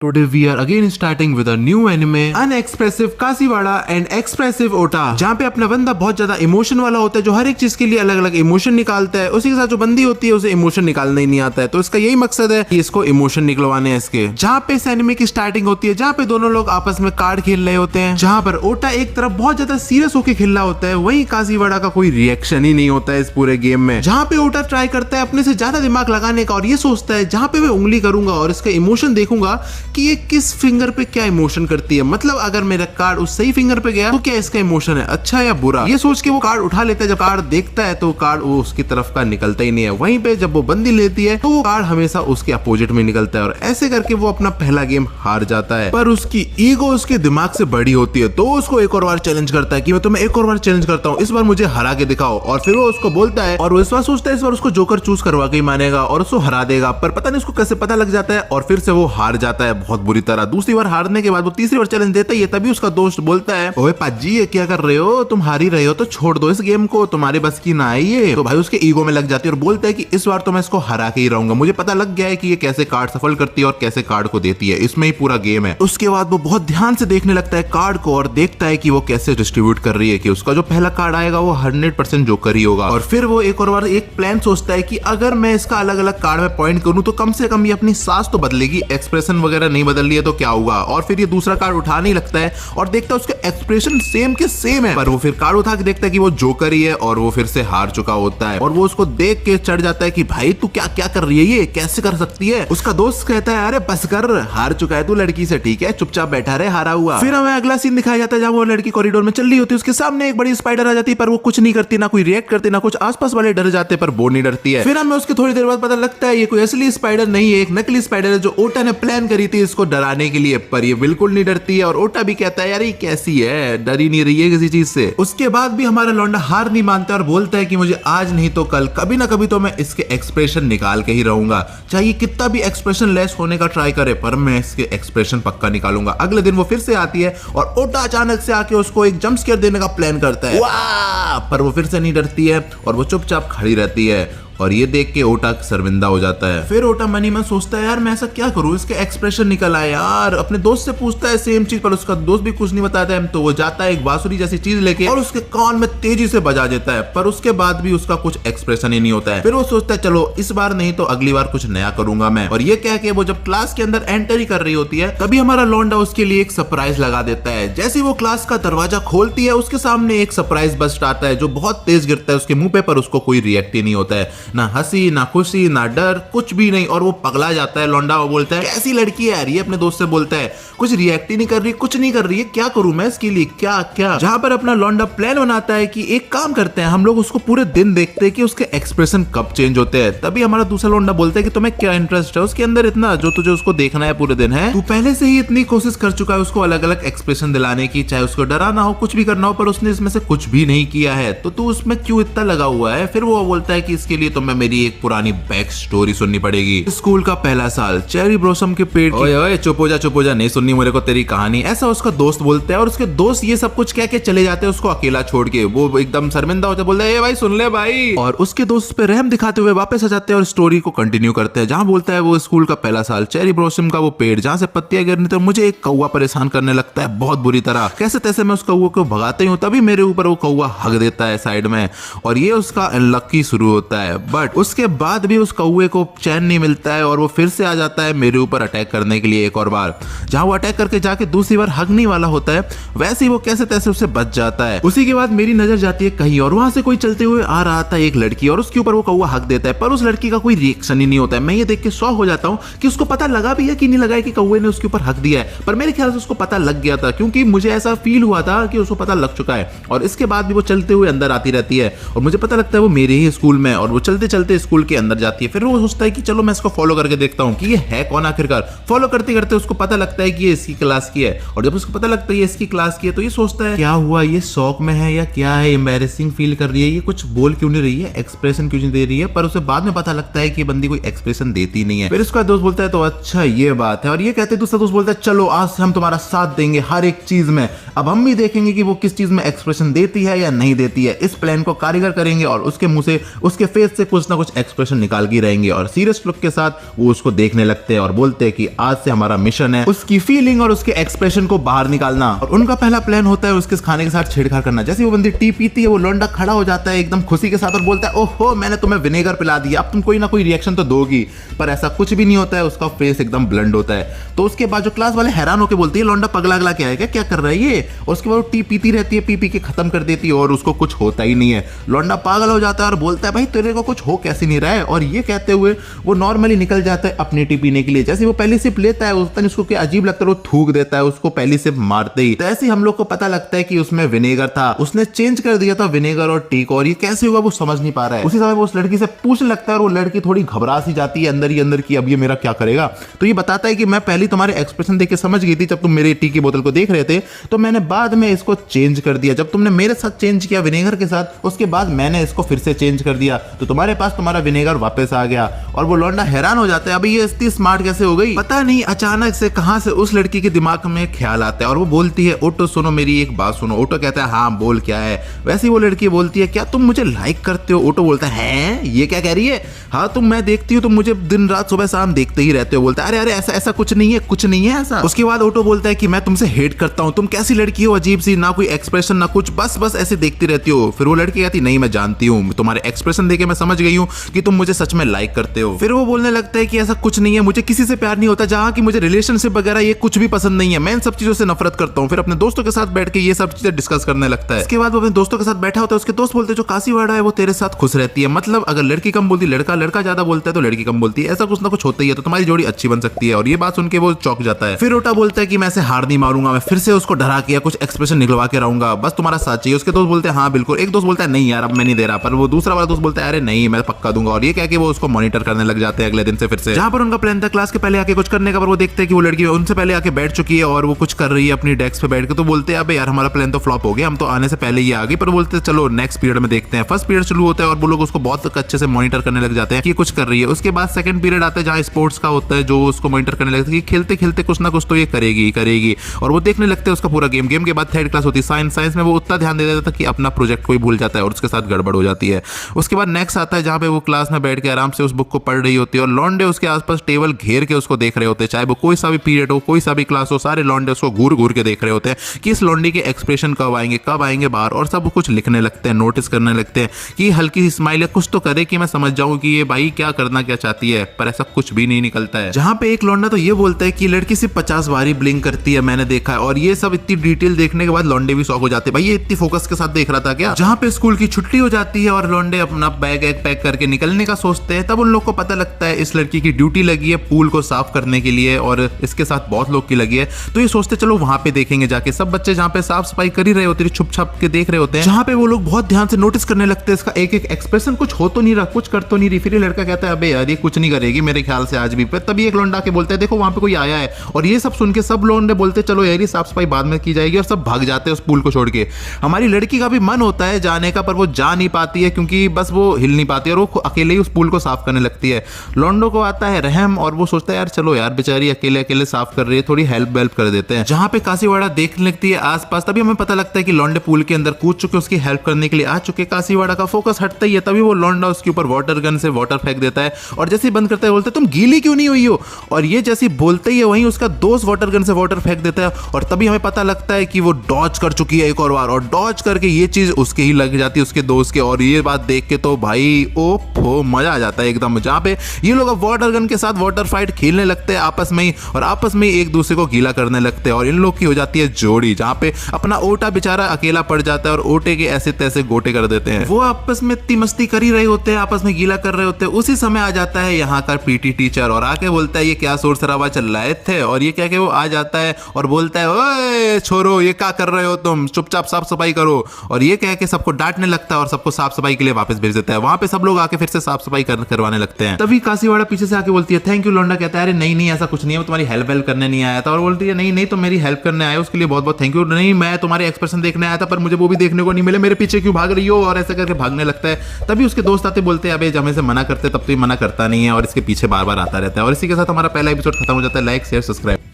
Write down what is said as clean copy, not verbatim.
Today we are again starting with a new anime, unexpressive काशीवाड़ा and expressive ओटा, जहाँ पे अपना बंदा बहुत ज्यादा इमोशन वाला होता है, जो हर एक चीज के लिए अलग अलग इमोशन निकालता है। उसी के साथ जो बंदी होती है उसे इमोशन निकालना ही नहीं आता है, तो इसका यही मकसद है कि इसको इमोशन निकलवाने हैं इसके। जहाँ पे इस एनिमे की स्टार्टिंग होती है, जहाँ पे दोनों लोग आपस में कार्ड खेल रहे होते हैं, जहाँ पर ओटा एक तरफ बहुत ज्यादा सीरियस होकर खेल रहा होता है, वहीं काशीवाड़ा का कोई रिएक्शन ही नहीं होता है इस पूरे गेम में। जहाँ पे ओटा ट्राई करता है अपने से ज्यादा दिमाग लगाने का और ये सोचता है जहाँ पे मैं उंगली करूंगा और इसका इमोशन देखूंगा कि ये किस फिंगर पे क्या इमोशन करती है, मतलब अगर मेरा कार्ड उस सही फिंगर पे गया तो क्या इसका इमोशन है, अच्छा या बुरा। ये सोच के वो कार्ड उठा लेता है। जब कार्ड देखता है तो कार्ड वो उसकी तरफ का निकलता ही नहीं है। वहीं पे जब वो बंदी लेती है तो वो कार्ड हमेशा उसके अपोजिट में निकलता है और ऐसे करके वो अपना पहला गेम हार जाता है। पर उसकी ईगो उसके दिमाग से बड़ी होती है, तो उसको एक और बार चैलेंज करता है कि मैं तुम्हें एक और बार चैलेंज करता हूँ, इस बार मुझे हरा के दिखाओ। और फिर वो उसको बोलता है और वो इस बार सोचता है इस बार उसको जोकर चूज करवा के ही मानेगा और उसको हरा देगा। पर पता नहीं उसको कैसे पता लग जाता है और फिर से वो हार जाता है बहुत बुरी तरह। दूसरी बार हारने के बाद वो तीसरी बार चैलेंज देता है, तभी उसका दोस्त बोलता है ओए पाजी ये क्या कर रहे हो, तुम हार ही रहे हो तो छोड़ दो इस गेम को, तुम्हारे बस की ना है ये। तो भाई उसके ईगो में लग जाती है और बोलता है कि इस बार तो मैं इसको हरा के ही रहूंगा, मुझे पता लग गया है कि ये कैसे कार्ड सफल करती है और कैसे कार्ड को देती है, इसमें ही पूरा गेम है। उसके बाद वो बहुत ध्यान से देखने लगता है कार्ड को और देखता है कि वो कैसे डिस्ट्रीब्यूट कर रही है, कि उसका जो पहला कार्ड आएगा वो 100% जोकर ही होगा। और फिर वो एक और बार एक प्लान सोचता है कि अगर मैं इसका अलग अलग कार्ड में पॉइंट करूं तो कम से कम ये अपनी सांस तो बदलेगी, एक्सप्रेशन वगैरह नहीं बदल रही है तो क्या होगा। और फिर ये दूसरा कार्ड उठाने ही लगता है और देखता है उसका एक्सप्रेशन सेम के सेम है, पर वो फिर कार्ड उठा के देखता है कि वो जोकर ही है और वो फिर से हार चुका होता है। और वो उसको देख के चढ़ जाता है कि भाई तू क्या क्या कर रही है, ये कैसे कर सकती है। उसका दोस्त कहता है अरे बस कर, हार चुका है तू लड़की से, ठीक है चुपचाप बैठा रहे, हारा हुआ। फिर हमें अगला सीन दिखाया जाता है जहाँ वो लड़की कॉरिडोर में चल रही होती है, उसके सामने एक बड़ी स्पाइडर आ जाती है, पर वो कुछ नहीं करती, ना कोई रिएक्ट करती, ना कुछ। आसपास वाले डर जाते पर वो नहीं डरती है। फिर हमें उसके थोड़ी देर बाद पता लगता है ये कोई असली स्पाइडर नहीं है, एक नकली स्पाइडर है जो ओटा ने प्लान करी थी इसको डराने के लिए, पर ये बिल्कुल नहीं डरती है। और ओटा भी कहता है यार ये कैसी है, डर ही नहीं रही है किसी चीज से। उसके बाद भी हमारा लौंडा हार नहीं मानता और बोलता है कि मुझे आज नहीं तो कल कभी ना कभी तो मैं इसके एक्सप्रेशन निकाल के ही रहूंगा, चाहे कितना भी एक्सप्रेशन लेस होने का ट्राई करे, पर मैं इसके एक्सप्रेशन पक्का निकालूंगा। अगले दिन वो फिर से आती है और ओटा अचानक से आके उसको एक जंप स्केयर देने का प्लान करता है, वाह! पर वो फिर से नहीं डरती है और वो चुपचाप खड़ी रहती है और ये देख के ओटा शर्मिंदा हो जाता है। फिर ओटा मनी में सोचता है यार मैं ऐसा क्या करूं, इसके एक्सप्रेशन निकल आए यार। अपने दोस्त से पूछता है सेम चीज, पर उसका दोस्त भी कुछ नहीं बताता है। तो वो जाता है एक बांसुरी जैसी चीज लेके और उसके कान में तेजी से बजा देता है, पर उसके बाद भी उसका कुछ एक्सप्रेशन ही नहीं होता है। फिर वो सोचता है चलो इस बार नहीं तो अगली बार कुछ नया करूंगा मैं। और ये कह के वो जब क्लास के अंदर एंटर ही कर रही होती है, तभी हमारा लौंडा उसके लिए एक सरप्राइज लगा देता है। जैसे वो क्लास का दरवाजा खोलती है उसके सामने एक सरप्राइज बस्ट आता है जो बहुत तेज गिरता है उसके मुंह पे, पर उसको कोई रिएक्ट ही नहीं होता है, ना हंसी ना खुशी ना डर, कुछ भी नहीं। और वो पगला जाता है लौंडा। वो बोलता है कैसी लड़की है यार ये, अपने दोस्त से बोलता है कुछ रिएक्ट ही नहीं कर रही, कुछ नहीं कर रही है, क्या करूं मैं इसके लिए, क्या क्या। जहां पर अपना लौंडा प्लान बनाता है कि एक काम करते हैं, हम लोग उसको पूरे दिन देखते हैं कि उसके एक्सप्रेशन कब चेंज होते हैं। तभी हमारा दूसरा लौंडा बोलता है कि तुम्हें क्या इंटरेस्ट है उसके अंदर इतना, जो तुझे उसको देखना है पूरे दिन है, तू पहले से ही इतनी कोशिश कर चुका है उसको अलग अलग एक्सप्रेशन दिलाने की, चाहे उसको डराना हो कुछ भी करना हो, पर उसने इसमें से कुछ भी नहीं किया है, तो तू उसमें क्यों इतना लगा हुआ है। फिर वो बोलता है कि इसके लिए तो मैं मेरी एक पुरानी बैक स्टोरी सुननी पड़ेगी। स्कूल का पहला साल, चेरी ब्लॉसम के पेड़। ओए ओए चुप हो जा, नहीं सुननी मेरे को तेरी कहानी, ऐसा उसका दोस्त बोलता है। और उसके दोस्त ये सब कुछ कह के चले जाते हैं उसको अकेला छोड़ के। वो एकदम शर्मिंदा होता है, बोलता है ए भाई सुन ले भाई, और उसके दोस्त पे रहम दिखाते हुए वापस आ जाते हैं और स्टोरी को कंटिन्यू करते हैं। जहां बोलता है वो स्कूल का पहला साल, चेरी ब्लॉसम का वो पेड़ जहां से पत्तियां गिरनी, तो मुझे एक कौवा परेशान करने लगता है बहुत बुरी तरह। कैसे तैसे मैं उस कौवे को भगाते हूँ, तभी मेरे ऊपर वो कौवा हग देता है साइड में, और ये उसका अनलकी शुरू होता है। बट उसके बाद भी उस कौवे को चैन नहीं मिलता है और वो फिर से आ जाता है मेरे ऊपर अटैक करने के लिए एक और बार। जहां वो अटैक करके जाके दूसरी बार हगने वाला होता है, वैसे ही वो कैसे तैसे उससे बच जाता है। उसी के बाद मेरी नजर जाती है कहीं और, वहां से कोई चलते हुए आ रहा था एक लड़की, और उसके ऊपर वो कौवा हक देता है, पर उस लड़की का कोई रिएक्शन ही नहीं होता है। मैं ये देख के शॉक हो जाता हूँ कि उसको पता लगा भी है कि नहीं लगा है कि कौवे ने उसके ऊपर हक दिया है, पर मेरे ख्याल से उसको पता लग गया था, क्योंकि मुझे ऐसा फील हुआ था कि उसको पता लग चुका है। और इसके बाद भी वो चलते हुए अंदर आती रहती है और मुझे पता लगता है वो मेरे ही स्कूल में, और वो चलते चलते स्कूल के अंदर जाती है। फिर वो सोचता है कि चलो मैं इसको फॉलो करके देखता हूँ कि ये है कौन आखिरकार। फॉलो करते करते उसको पता लगता है कि ये इसकी क्लास की है, और जब उसको पता लगता है ये इसकी क्लास की है तो ये सोचता है क्या हुआ, ये शौक में है या क्या है, एम्बैरेसिंग फील कर रही है, ये कुछ बोल क्यों नहीं रही है, एक्सप्रेशन क्यों नहीं दे रही है। पर उसे बाद में पता लगता है कि बंदी कोई एक्सप्रेशन देती नहीं है। फिर उसका दोस्त बोलता है तो अच्छा ये बात है, और ये कहते दूसरा दोस्त बोलता है चलो आज से हम तुम्हारा साथ देंगे हर एक चीज में, अब हम भी देखेंगे कि वो किस चीज में एक्सप्रेशन देती है या नहीं देती है। इस प्लान को कारीगर करेंगे और उसके मुंह से उसके फेस से कुछ ना कुछ एक्सप्रेशन निकाल के रहेंगे और सीरियस लुक के साथ वो उसको देखने लगते हैं और बोलते हैं कि आज से हमारा मिशन है उसकी फीलिंग और उसके एक्सप्रेशन को बाहर निकालना। और उनका पहला प्लान होता है उसके खाने के साथ छेड़छाड़ करना। जैसे वो बंदी टी पीती है वो लौंडा खड़ा हो जाता है एकदम खुशी के साथ और बोलता है ओहो मैंने तुम्हें विनेगर पिला दिया, अब तुम कोई ना कोई रिएक्शन तो दोगी। पर ऐसा कुछ भी नहीं होता है, उसका फेस एकदम ब्लंड होता है। तो उसके बाद जो क्लास वाले हैरान होकर बोलती है लौंडा पगला अगला क्या है, क्या कर रहा है ये। और उसके बाद वो टी पीती रहती है, पी के खत्म कर देती है और उसको कुछ होता ही नहीं है। लौंडा पागल हो जाता है और बोलता है भाई तेरे को कुछ हो कैसे नहीं रहा है। और ये कहते हुए वो नॉर्मली निकल जाता है अपनी टी पीने के लिए। जैसे वो पहली सिप लेता है उस दिन उसको क्या अजीब लगता है, वो थूक देता है उसको पहली सिप मारते ही। तो ऐसे हम लोग को पता लगता है कि उसमें विनेगर था, उसने चेंज कर दिया था विनेगर और टी को। और ये कैसे होगा वो समझ नहीं पा रहा है। उसी समय वो उस लड़की से पूछने लगता है और वो लड़की थोड़ी घबरा सी जाती है अंदर ही अंदर की अब ये मेरा क्या करेगा। तो ये बताता है कि मैं पहले तुम्हारे एक्सप्रेशन देख के समझ गई थी जब तुम मेरे टी की बोतल को देख रहे थे, तो मैंने बाद में इसको चेंज कर दिया। जब तुमने मेरे साथ चेंज किया विनेगर के साथ, उसके बाद मैंने इसको फिर से चेंज कर दिया, तो तुम्हारे पास तुम्हारा विनेगर वापस आ गया। और वो लौंडा हैरान हो जाता है अभी ये इतनी स्मार्ट कैसे हो गई। पता नहीं अचानक से कहां से उस लड़की के दिमाग में ख्याल आता है और वो बोलती है ओटो सुनो मेरी एक बात सुनो। ओटो कहता है हाँ बोल क्या है। वैसे ही वो लड़की बोलती है क्या तुम मुझे लाइक करते हो। ओटो बोलता है ये क्या कह रही है, हाँ तुम मैं देखती हूँ तुम मुझे दिन रात सुबह शाम देखते ही रहते हो। बोलता है अरे अरे ऐसा ऐसा कुछ नहीं है, कुछ नहीं है ऐसा। उसके बाद ओटो बोलता है कि मैं तुमसे हेट करता हूँ, तुम कैसी लड़की हो अजीब सी, ना कोई एक्सप्रेशन ना कुछ, बस ऐसे देखती रहती हो। फिर वो लड़की कहती नहीं मैं जानती हूँ, तुम्हारे एक्सप्रेशन देके मैं समझ गई हूँ कि तुम मुझे सच में लाइक करते हो। फिर वो बोलने लगता है कि ऐसा कुछ नहीं है, मुझे किसी से प्यार नहीं होता, जहाँ की मुझे रिलेशनशिप वगैरह ये कुछ भी पसंद नहीं है, मैं इन सब चीजों से नफरत करता हूँ। फिर अपने दोस्तों के साथ बैठ के ये सब चीजें डिस्कस करने लगता है। इसके बाद वो अपने दोस्तों के साथ बैठा होता है, उसके दोस्त बोलते हैं जो कासीवाड़ा है वो तेरे साथ खुश रहती है, मतलब अगर लड़की कम बोलती लड़का ज्यादा बोलता है तो लड़की कम बोलती है, ऐसा कुछ ना कुछ होता ही है, तो तुम्हारी जोड़ी अच्छी बन सकती है। और ये बात सुन के वो चौंक जाता है। फिर ओटा बोलता है कि मैं ऐसे हार नहीं मारूंगा, मैं फिर से उसको डरा के कुछ एक्सप्रेशन निकलवा के रहूंगा, बस तुम्हारा साथ चाहिए। उसके दोस्त बोलते हैं हाँ बिल्कुल। एक दोस्त बोलता है नहीं यार अब मैं नहीं दे रहा, पर वो दूसरा वाला दोस्त बोलता है अरे नहीं मैं पक्का दूंगा। और ये कह के वो उसको मॉनिटर करने लग जाते हैं अगले दिन से फिर से। जहां पर उनका प्लान था क्लास के पहले आके कुछ करने का, पर वो देखते हैं कि वो लड़की उनसे पहले आके बैठ चुकी है और वो कुछ कर रही है अपनी डेस्क पे बैठ के। तो बोलते हैं अबे यार हमारा प्लान तो फ्लॉप हो गया, हम तो आने से पहले ही आ गए। पर बोलते चलो नेक्स्ट पीरियड में देखते हैं। फर्स्ट पीरियड शुरू होता है और वो लोग उसको बहुत अच्छे से मॉनिटर करने लग जाते हैं कि कुछ कर रही है। उसके बाद सेकंड पीरियड आता है जहां स्पोर्ट्स का होता है, जो उसको मॉनिटर करने लगता है कि खेलते खेलते कुछ ना कुछ तो ये करेगी। और वो देखने लगते हैं उसका पूरा गेम के बाद थर्ड क्लास होती है साइंस में वो उतना ध्यान दे देता था कि अपना प्रोजेक्ट कोई भूल जाता है और उसके साथ गड़बड़ हो जाती है। उसके बाद नेक्स्ट आता है जहां पे वो क्लास में बैठ के आराम से उस बुक को पढ़ रही होती है और लौंडे उसके आसपास टेबल घेर के उसको देख रहे होते हैं, चाहे वो कोई सा भी पीरियड हो कोई सा भी क्लास हो, सारे लौंडे उसको घूर के देख रहे होते हैं कि इस लौंडी के एक्सप्रेशन कब आएंगे बाहर। और सब कुछ लिखने लगते हैं, नोटिस करने लगते हैं कि हल्की सी स्माइल कुछ तो करे कि मैं समझ जाऊं कि ये भाई क्या करना क्या चाहती है, पर ऐसा कुछ भी नहीं निकलता है। जहां पे एक लौंडा तो ये बोलता है कि लड़की सिर्फ 50 बार ही ब्लिंक करती है, मैंने देखा है। और ये सब इतनी डिटेल देखने के बाद लौंडे भी शॉक हो जाते हैं, भाई ये इतनी फोकस के साथ देख रहा था क्या। जहां पे स्कूल की छुट्टी हो जाती है और लौंडे अपना बैग पैक करके निकलने का सोचते हैं, तब उन लोग को पता लगता है इस लड़की की ड्यूटी लगी है पूल को साफ करने के लिए और इसके साथ बहुत लोग की लगी है। तो ये सोचते चलो वहां पे देखेंगे जाके। सब बच्चे जहां पे साफ सफाई कर ही रहे होते हैं, छुप छाप के देख रहे होते हैं। जहां पे वो लोग बहुत ध्यान से नोटिस करने लगते हैं इसका एक एक्सप्रेशन, कुछ हो तो नहीं रहा, कुछ कर तो नहीं रही। फिर ये लड़का कहता है अबे यार ये कुछ नहीं करेगी मेरे ख्याल से आज भी। तभी एक लौंडा के बोलता है देखो वहां पे कोई आया है। और ये सब सुन के सब लौंडे बोलते चलो यार साफ सफाई बाद में की जाएगी और सब भाग जाते हैं उस पूल को छोड़ के। हमारी लड़की का भी मन होता है जाने का, पर वो जा नहीं पाती है क्योंकि बस वो हिल नहीं पाती है और वो अकेले ही उस पूल को साफ करने लगती है। लौंडो को आता है रहम और वो सोचता है यार चलो यार बेचारी अकेले साफ कर रही है, थोड़ी हेल्प कर देते हैं। जहां पे कासीवाड़ा देखने लगती है आसपास, तभी हमें पता लगता है कि लौंडे पूल के अंदर कूद चुके, उसकी हेल्प करने के लिए आ चुके। कासीवाड़ा का फोकस हटता ही है, तभी वो लौंडा उसके ऊपर वाटर गन से वाटर फेंक देता है और जैसे ही बंद करता है बोलता है तुम गीली क्यों नहीं हुई हो। और ये जैसे बोलते ही है वहीं उसका दोस्त वाटर गन से वाटर फेंक देता है और तभी हमें पता लगता है कि वो डॉज कर चुकी है एक और बार, और डॉज करके ये चीज उसके ही लग जाती है उसके दोस्त के। और ये बात देख के तो भाई ओफो मजा आ जाता है एकदम। जहां पे ये लोग अब वाटर गन के साथ वाटर फाइट खेलने लगते हैं आपस में ही और आपस में ही एक दूसरे को गीला करने लगते हैं और इन लोग की हो जाती है जोड़ी। जहां पे अपना ओटा बेचारा अकेला पड़ जाता है और ओटे के ऐसे तैसे गोटे कर देते हैं। वो आपस में इतनी मस्ती कर ही रहे होते हैं, आपस में गीला कर रहे होते हैं। उसी समय आ जाता है यहाँ का पीटी टीचर और आके बोलता है ये क्या शोर शराबा चल रहा थे। और ये क्या कि वो आ जाता है और बोलता है ओए छोरो ये क्या कर रहे हो तुम, चुपचाप साफ सफाई करो। और ये कह के सबको डांटने लगता है और सबको साफ सफाई के लिए वापस भेज देता है। वहां पे सब लोग आके फिर से साफ सफाई करवाने लगते हैं। तभी कासीवाड़ा पीछे से आके बोलती है थैंक यू। लौंडा कहता है अरे नहीं ऐसा कुछ नहीं है, तुम्हारी हेल्प करने नहीं आया था। और बोलती है नहीं तुम मेरी हेल्प करने आए उसके लिए बहुत बहुत थैंक यू। नहीं मैं तुम्हारे एक्सप्रेशन देखने आया था पर मुझे वो भी देखने को नहीं मिले, मेरे पीछे क्यों भाग रही हो। और ऐसे करके भागने लगता है। तभी उसके दोस्त आते बोलते हैं अबे जब हमें से मना करते तब तो ये मना करता नहीं है और इसके पीछे बार बार आता रहता है। और इसी के साथ हमारा पहला एपिसोड खत्म हो जाता है। Like share subscribe.